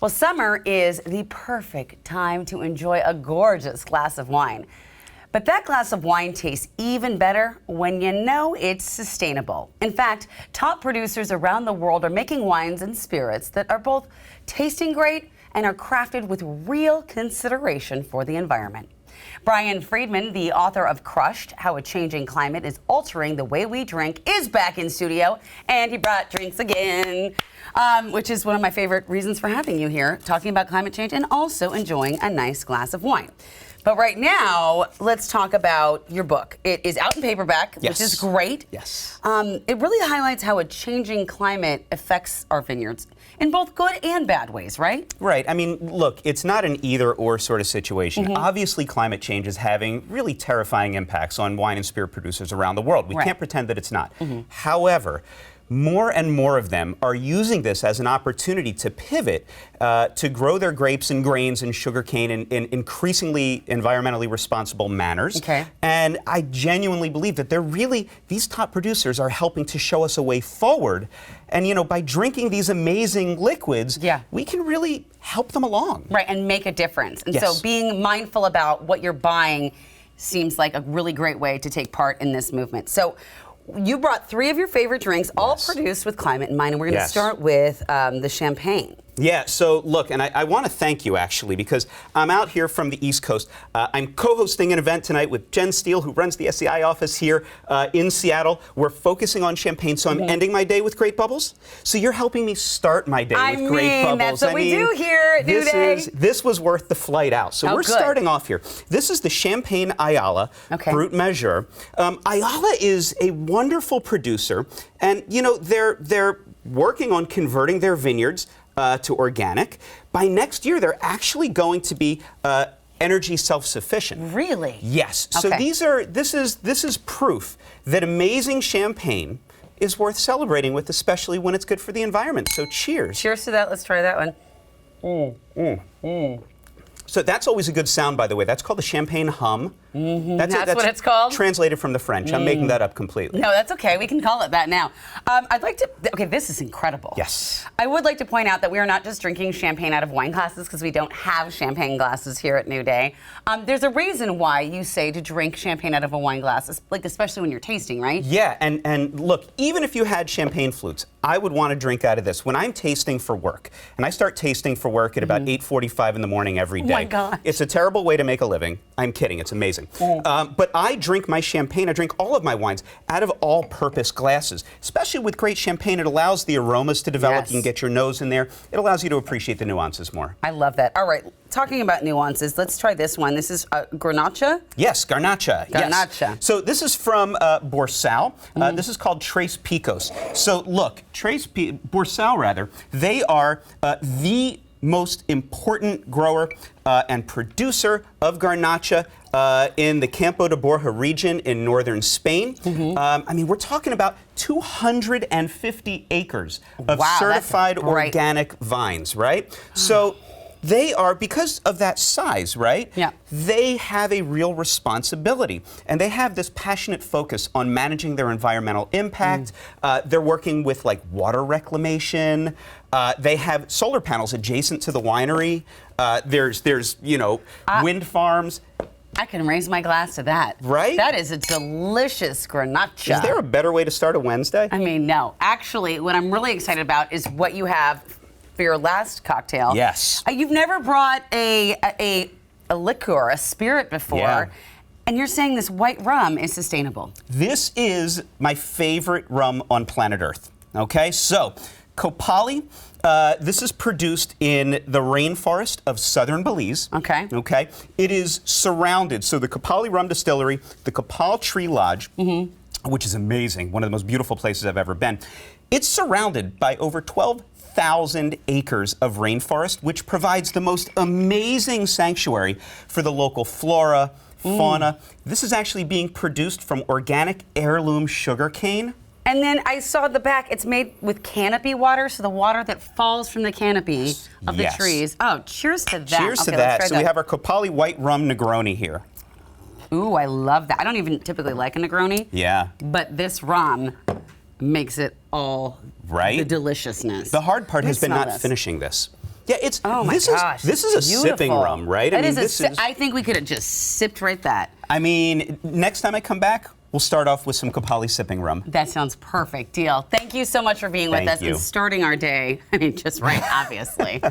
Well, summer is the perfect time to enjoy a gorgeous glass of wine. But that glass of wine tastes even better when you know it's sustainable. In fact, top producers around the world are making wines and spirits that are both tasting great and are crafted with real consideration for the environment. Brian Freedman, the author of Crushed, How a Changing Climate is Altering the Way We Drink, is back in studio, and he brought drinks again, which is one of my favorite reasons for having you here, talking about climate change and also enjoying a nice glass of wine. But right now, let's talk about your book. It is out in paperback, Yes. which is great. Yes. It really highlights how a changing climate affects our vineyards in both good and bad ways, right? Right. I mean, look, it's not an either-or sort of situation. Obviously, climate change is having really terrifying impacts on wine and spirit producers around the world. We can't pretend that it's not. However, more and more of them are using this as an opportunity to pivot, to grow their grapes and grains and sugarcane in increasingly environmentally responsible manners. Okay. And I genuinely believe that these top producers are helping to show us a way forward. And, you know, by drinking these amazing liquids, we can really help them along. Right, and make a difference. And Yes. so being mindful about what you're buying seems like a really great way to take part in this movement. So you brought 3 of your favorite drinks, all produced with climate in mind, and we're going to start with the champagne. Yeah, so look, and I want to thank you actually, because I'm out here from the East Coast. I'm co-hosting an event tonight with Jen Steele, who runs the SEI office here in Seattle. We're focusing on champagne, so I'm ending my day with great bubbles. So you're helping me start my day with great bubbles. That's what we do here at New Day. This was worth the flight out. So we're starting off here. This is the Champagne Ayala Brut Measure. Ayala is a wonderful producer, and you know they're working on converting their vineyards to organic. By next year, they're actually going to be energy self-sufficient. Really? Yes. So this is proof that amazing champagne is worth celebrating with, especially when it's good for the environment. So cheers. Cheers to that. Let's try that one. So that's always a good sound, by the way. That's called the champagne hum. That's what it's called? Translated from the French. I'm making that up completely. No, that's okay. We can call it that now. I'd like to... Okay, this is incredible. Yes. I would like to point out that we are not just drinking champagne out of wine glasses because we don't have champagne glasses here at New Day. There's a reason why you say to drink champagne out of a wine glass, like especially when you're tasting, right? Yeah, and look, even if you had champagne flutes, I would want to drink out of this. When I'm tasting for work, and I start tasting for work at about 8:45 in the morning every day. Oh my God. It's a terrible way to make a living. I'm kidding, it's amazing. But I drink my champagne, I drink all of my wines out of all-purpose glasses. Especially with great champagne, it allows the aromas to develop. You can get your nose in there. It allows you to appreciate the nuances more. I love that. All right, talking about nuances, let's try this one. This is Garnacha? Yes, Garnacha. Garnacha. Yes. So this is from Borsal. This is called Tres Picos. So look, Borsal rather, they are the most important grower and producer of Garnacha in the Campo de Borja region in northern Spain. I mean, we're talking about 250 acres of certified organic vines, right? So they are, because of that size, right? Yeah. They have a real responsibility. And they have this passionate focus on managing their environmental impact. They're working with like water reclamation. They have solar panels adjacent to the winery. There's you know, wind farms. I can raise my glass to that. Right? That is a delicious Garnacha. Is there a better way to start a Wednesday? I mean, no. Actually, what I'm really excited about is what you have for your last cocktail. Yes. You've never brought a liqueur, a spirit before, and you're saying this white rum is sustainable. This is my favorite rum on planet Earth. Okay, so Copali. This is produced in the rainforest of southern Belize. Okay. Okay. It is surrounded. So the Copali Rum Distillery, the Copal Tree Lodge, which is amazing, one of the most beautiful places I've ever been. It's surrounded by over 12,000 acres of rainforest, which provides the most amazing sanctuary for the local flora, fauna. This is actually being produced from organic heirloom sugarcane. And then I saw the back, it's made with canopy water, so the water that falls from the canopy of the trees. Oh, cheers to that. Cheers to that. So we have our Copali White Rum Negroni here. Ooh, I love that. I don't even typically like a Negroni. Yeah. But this rum makes it all right? The deliciousness. The hard part has been not finishing this. Yeah, it's Oh my this gosh. is a sipping beautiful. rum, right? That is this is. I think we could have just sipped right that. I mean, next time I come back, we'll start off with some Kapali sipping rum. That sounds perfect. Deal. Thank you so much for being with Thank us you. and starting our day. I mean, just right, obviously.